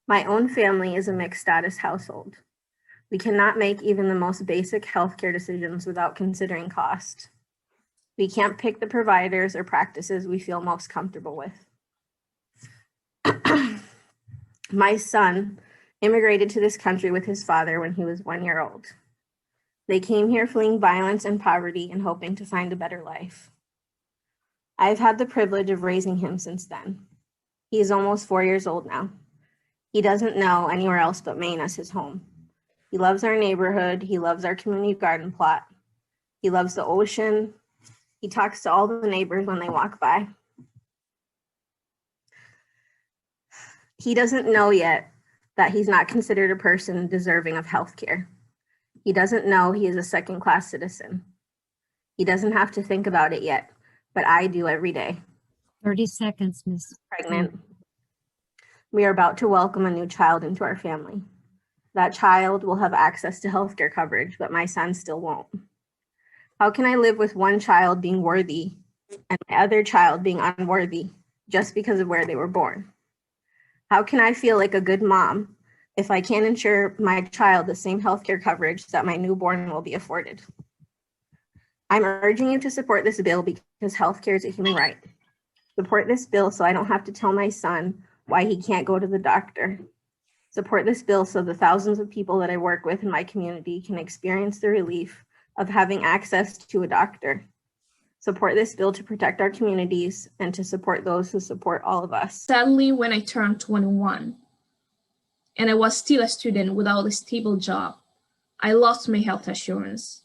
My own family is a mixed status household. We cannot make even the most basic healthcare decisions without considering cost. We can't pick the providers or practices we feel most comfortable with. My son immigrated to this country with his father when he was 1 year old. They came here fleeing violence and poverty and hoping to find a better life. I've had the privilege of raising him since then. He is almost 4 years old now. He doesn't know anywhere else but Maine as his home. He loves our neighborhood. He loves our community garden plot. He loves the ocean. He talks to all the neighbors when they walk by. He doesn't know yet that he's not considered a person deserving of health care. He doesn't know he is a second-class citizen. He doesn't have to think about it yet, but I do every day. 30 seconds, Ms. Pregnant. We are about to welcome a new child into our family. That child will have access to healthcare coverage, but my son still won't. How can I live with one child being worthy and my other child being unworthy just because of where they were born? How can I feel like a good mom if I can't ensure my child the same healthcare coverage that my newborn will be afforded? I'm urging you to support this bill because healthcare is a human right. Support this bill so I don't have to tell my son why he can't go to the doctor. Support this bill so the thousands of people that I work with in my community can experience the relief of having access to a doctor. Support this bill to protect our communities and to support those who support all of us. Sadly, when I turned 21 and I was still a student without a stable job, I lost my health assurance.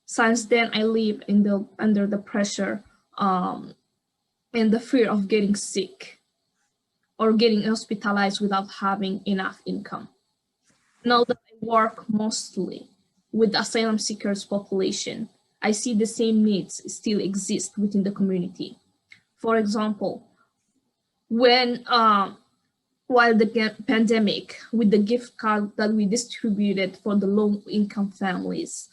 Since then, I live under the pressure and the fear of getting sick or getting hospitalized without having enough income. Now that I work mostly with the asylum seekers population, I see the same needs still exist within the community. For example, when while the pandemic, with the gift card that we distributed for the low-income families,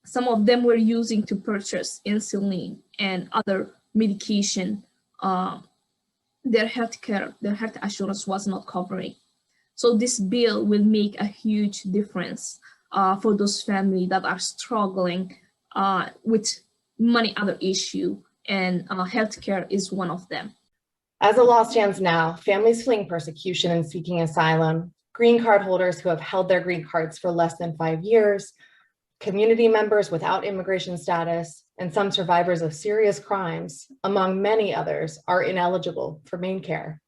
some of them were using to purchase insulin and other medication. Their health assurance was not covering. So this bill will make a huge difference for those families that are struggling with many other issues, and healthcare is one of them. As the law stands now, families fleeing persecution and seeking asylum, green card holders who have held their green cards for less than 5 years, community members without immigration status, and some survivors of serious crimes, among many others, are ineligible for MaineCare.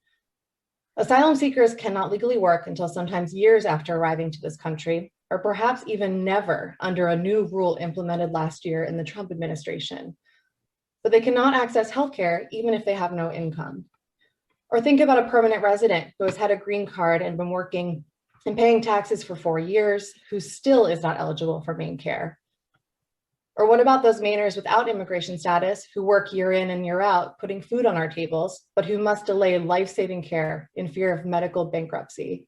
Asylum seekers cannot legally work until sometimes years after arriving to this country, or perhaps even never under a new rule implemented last year in the Trump administration. But they cannot access healthcare even if they have no income. Or think about a permanent resident who has had a green card and been working and paying taxes for 4 years, who still is not eligible for MaineCare. Or what about those Mainers without immigration status who work year in and year out, putting food on our tables, but who must delay life-saving care in fear of medical bankruptcy?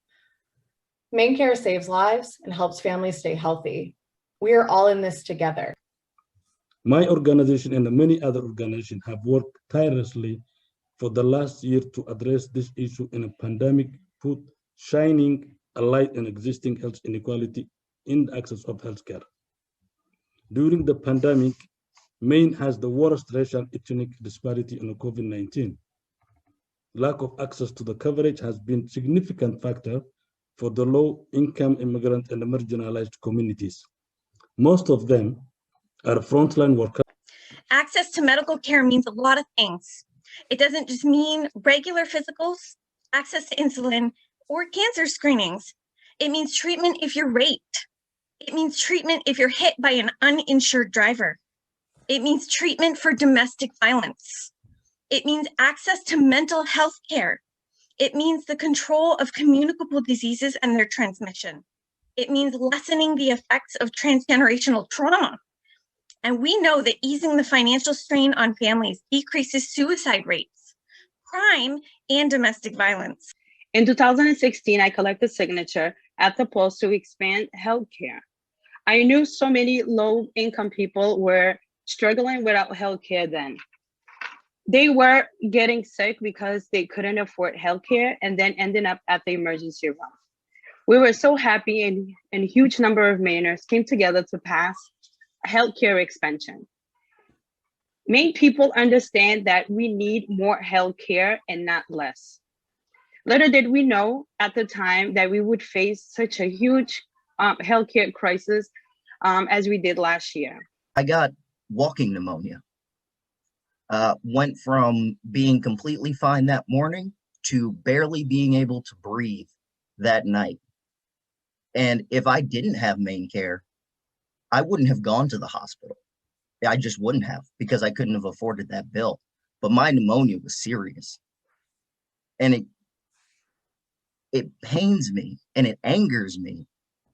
MaineCare saves lives and helps families stay healthy. We are all in this together. My organization and many other organizations have worked tirelessly for the last year to address this issue in a pandemic, put shining a light on existing health inequality in the access of healthcare. During the pandemic, Maine has the worst racial ethnic disparity in COVID-19. Lack of access to the coverage has been a significant factor for the low-income immigrant and marginalized communities. Most of them are frontline workers. Access to medical care means a lot of things. It doesn't just mean regular physicals, access to insulin, or cancer screenings. It means treatment if you're raped. It means treatment if you're hit by an uninsured driver. It means treatment for domestic violence. It means access to mental health care. It means the control of communicable diseases and their transmission. It means lessening the effects of transgenerational trauma. And we know that easing the financial strain on families decreases suicide rates, crime, and domestic violence. In 2016, I collected signature at the polls to expand healthcare. I knew so many low-income people were struggling without healthcare then. They were getting sick because they couldn't afford healthcare and then ending up at the emergency room. We were so happy and a huge number of Mainers came together to pass healthcare expansion. Maine people understand that we need more healthcare and not less. Little did we know at the time that we would face such a huge healthcare crisis as we did last year. I got walking pneumonia. Went from being completely fine that morning to barely being able to breathe that night. And if I didn't have MaineCare, I wouldn't have gone to the hospital. I just wouldn't have, because I couldn't have afforded that bill. But my pneumonia was serious. And it pains me and it angers me,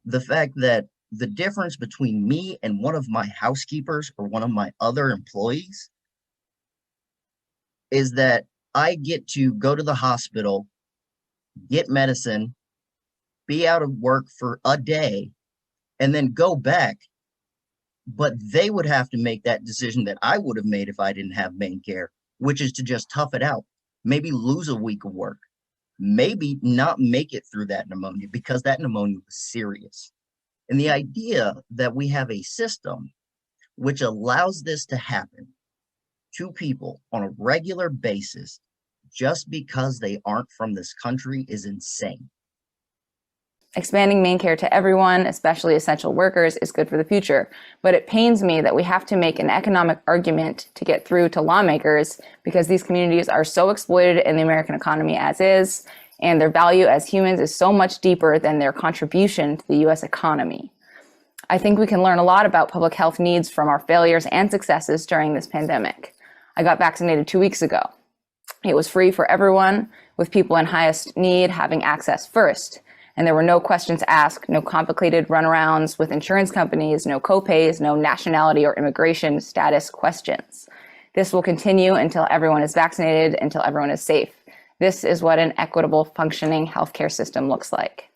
the fact that the difference between me and one of my housekeepers or one of my other employees is that I get to go to the hospital, get medicine, be out of work for a day, and then go back. But they would have to make that decision that I would have made if I didn't have MaineCare, which is to just tough it out, maybe lose a week of work, maybe not make it through that pneumonia because that pneumonia was serious. And the idea that we have a system which allows this to happen to people on a regular basis just because they aren't from this country is insane. Expanding MaineCare to everyone, especially essential workers, is good for the future. But it pains me that we have to make an economic argument to get through to lawmakers because these communities are so exploited in the American economy as is, and their value as humans is so much deeper than their contribution to the U.S. economy. I think we can learn a lot about public health needs from our failures and successes during this pandemic. I got vaccinated 2 weeks ago. It was free for everyone, with people in highest need having access first. And there were no questions asked, no complicated runarounds with insurance companies, no copays, no nationality or immigration status questions. This will continue until everyone is vaccinated, until everyone is safe. This is what an equitable, functioning healthcare system looks like.